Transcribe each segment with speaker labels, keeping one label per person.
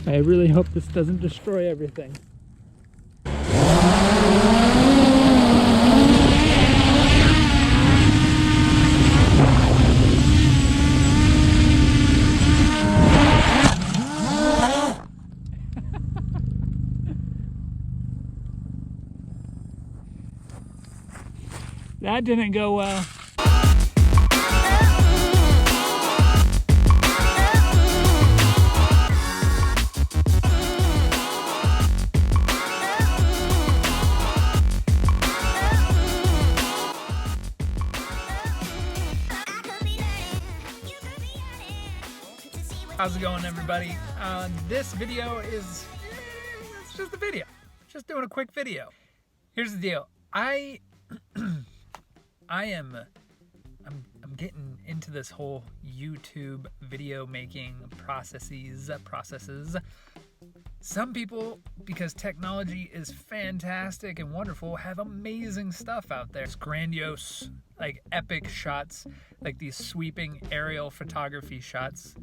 Speaker 1: I really hope this doesn't destroy everything. That didn't go well. How's it going, everybody? This video is, it's just a video. Just doing a quick video. Here's the deal. I'm getting into this whole YouTube video making processes. Some people, because technology is fantastic and wonderful, have amazing stuff out there. It's grandiose, like epic shots, like these sweeping aerial photography shots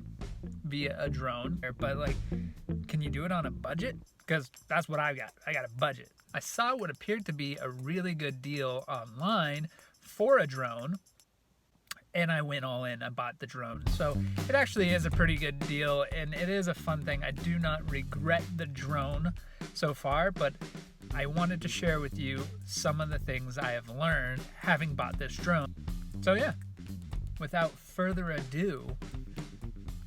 Speaker 1: via a drone. But like, can you do it on a budget? Because that's what I got. I got a budget. I saw what appeared to be a really good deal online for a drone, and I went all in. I bought the drone. So it actually is a pretty good deal, and it is a fun thing. I do not regret the drone so far, but I wanted to share with you some of the things I have learned having bought this drone. So yeah, without further ado,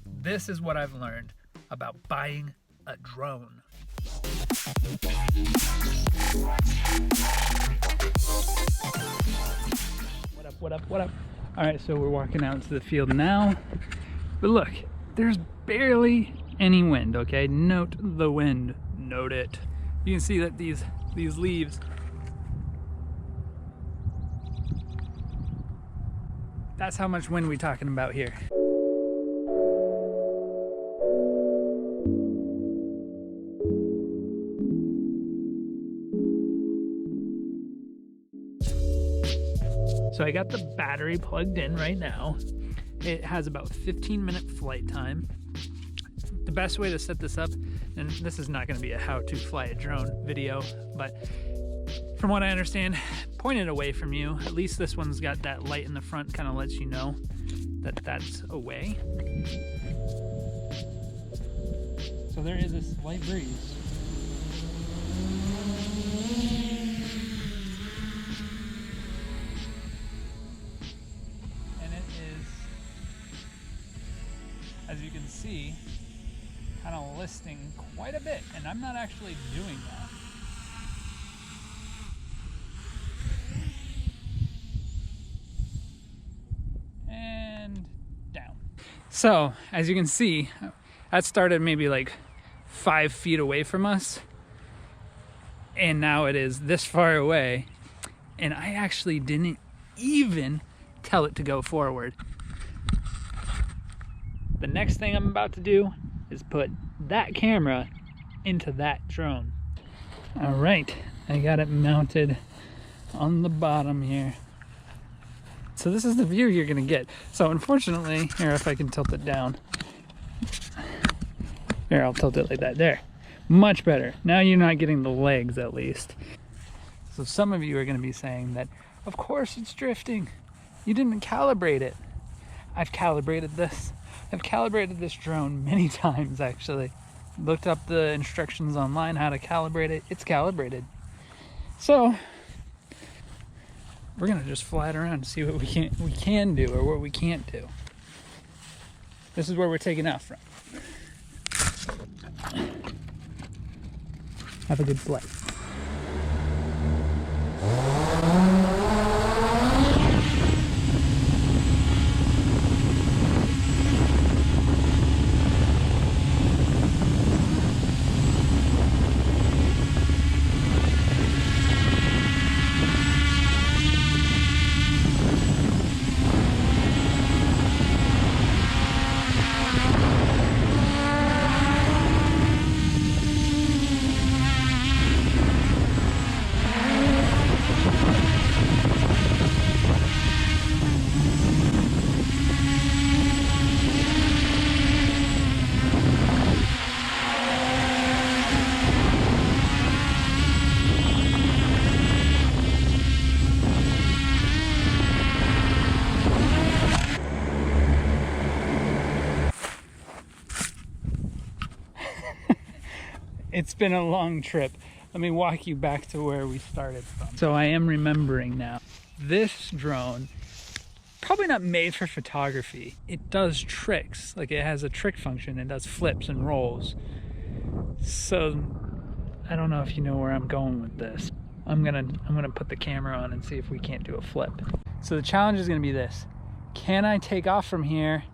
Speaker 1: this is what I've learned about buying a drone. What up? All right, so we're walking out into the field now. But look, there's barely any wind, okay? Note the wind, note it. You can see that these leaves, that's how much wind we're talking about here. So I got the battery plugged in right now. It has about 15-minute flight time. The best way to set this up, and this is not going to be a how to fly a drone video, but from what I understand, point it away from you. At least this one's got that light in the front, kind of lets you know that that's away. So there is a slight breeze. As you can see, kind of listing quite a bit, and I'm not actually doing that. And down. So, as you can see, that started maybe like 5 feet away from us, and now it is this far away, and I actually didn't even tell it to go forward. The next thing I'm about to do is put that camera into that drone. All right, I got it mounted on the bottom here. So this is the view you're gonna get. So unfortunately, here, if I can tilt it down. Here, I'll tilt it like that, there. Much better. Now you're not getting the legs, at least. So some of you are gonna be saying that, of course it's drifting. You didn't calibrate it. I've calibrated this. I've calibrated this drone many times, actually. Looked up the instructions online, how to calibrate it. It's calibrated. So we're gonna just fly it around and see what we can do or what we can't do. This is where we're taking off from. Have a good flight. It's been a long trip. Let me walk you back to where we started from. So I am remembering now. This drone, probably not made for photography. It does tricks, like it has a trick function. It does flips and rolls. So I don't know if you know where I'm going with this. I'm gonna put the camera on and see if we can't do a flip. So the challenge is gonna be this. Can I take off from here,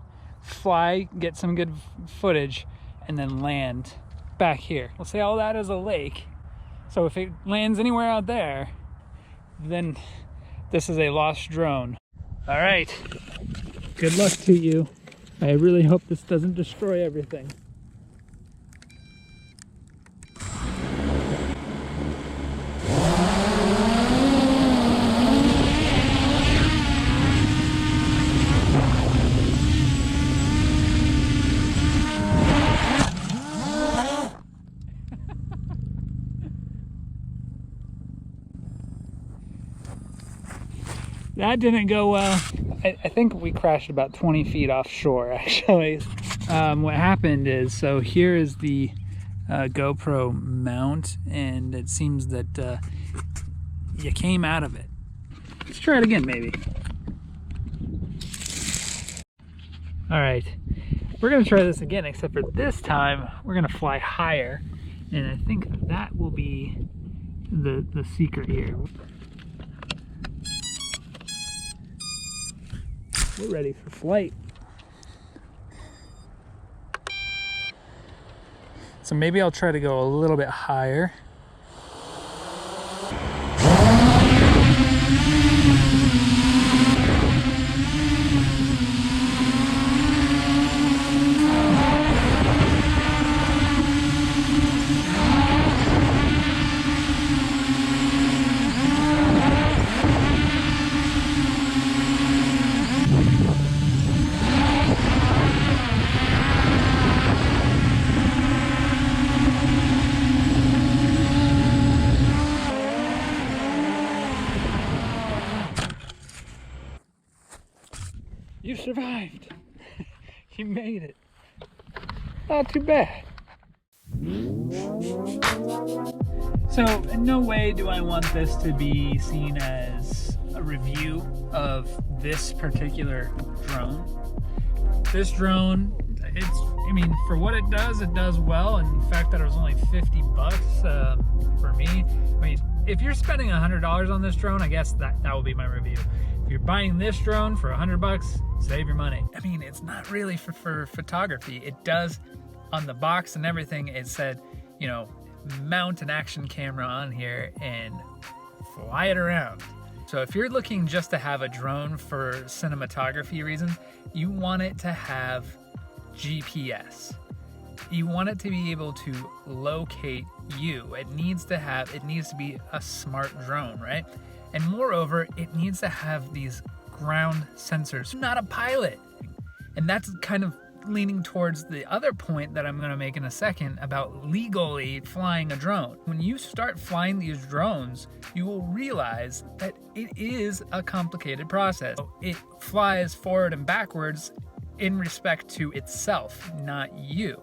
Speaker 1: fly, get some good footage, and then land back here? We'll say all that is a lake. So if it lands anywhere out there, then this is a lost drone. All right, good luck to you. I really hope this doesn't destroy everything. That didn't go well. I think we crashed about 20 feet offshore, actually. What happened is, so here is the GoPro mount, and it seems that you came out of it. Let's try it again, maybe. All right, we're gonna try this again, except for this time, we're gonna fly higher, and I think that will be the secret here. We're ready for flight. So maybe I'll try to go a little bit higher. You survived. You made it. Not too bad. So in no way do I want this to be seen as a review of this particular drone. This drone, I mean, for what it does well. And the fact that it was only 50 bucks for me. I mean, if you're spending $100 on this drone, I guess that will be my review. If you're buying this drone for 100 bucks, save your money. I mean, it's not really for photography. It does, on the box and everything, it said, you know, mount an action camera on here and fly it around. So if you're looking just to have a drone for cinematography reasons, you want it to have GPS. You want it to be able to locate you. It needs to be a smart drone, right? And moreover, it needs to have these ground sensors. I'm not a pilot. And that's kind of leaning towards the other point that I'm going to make in a second about legally flying a drone. When you start flying these drones, you will realize that it is a complicated process. It flies forward and backwards in respect to itself, not you.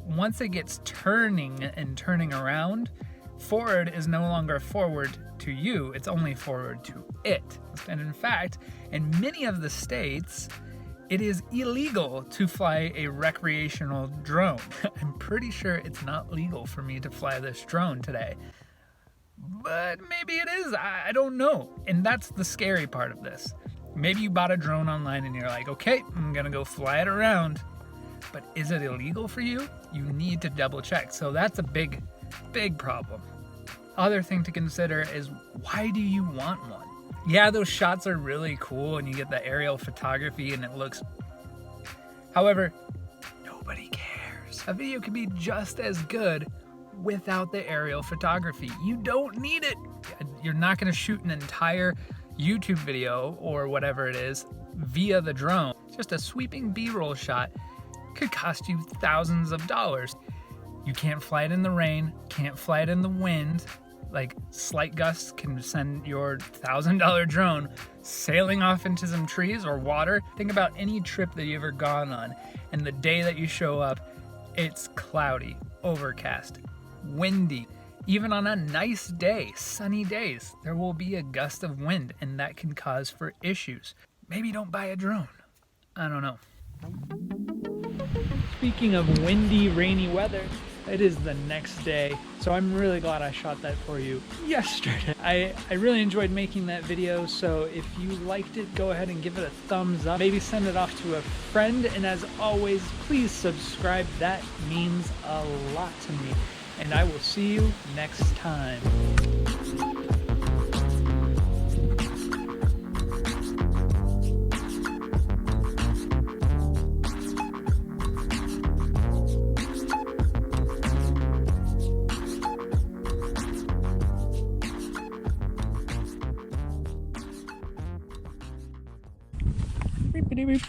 Speaker 1: Once it gets turning and turning around, forward is no longer forward to you, it's only forward to it. And in fact, in many of the states, it is illegal to fly a recreational drone. I'm pretty sure it's not legal for me to fly this drone today. But maybe it is, I don't know. And that's the scary part of this. Maybe you bought a drone online and you're like, okay, I'm gonna go fly it around. But is it illegal for you? You need to double check. So that's a big problem. Other thing to consider is, why do you want one? Yeah, those shots are really cool and you get the aerial photography and it looks... However, nobody cares. A video could be just as good without the aerial photography. You don't need it. You're not going to shoot an entire YouTube video or whatever it is via the drone. Just a sweeping B-roll shot could cost you thousands of dollars. You can't fly it in the rain, can't fly it in the wind. Like, slight gusts can send your $1,000 drone sailing off into some trees or water. Think about any trip that you've ever gone on, and the day that you show up, it's cloudy, overcast, windy. Even on a nice day, sunny days, there will be a gust of wind, and that can cause for issues. Maybe don't buy a drone. I don't know. Speaking of windy, rainy weather, it is the next day, so I'm really glad I shot that for you yesterday. I really enjoyed making that video, so if you liked it, go ahead and give it a thumbs up. Maybe send it off to a friend, and as always, please subscribe. That means a lot to me. And I will see you next time. Beep, beep, beep.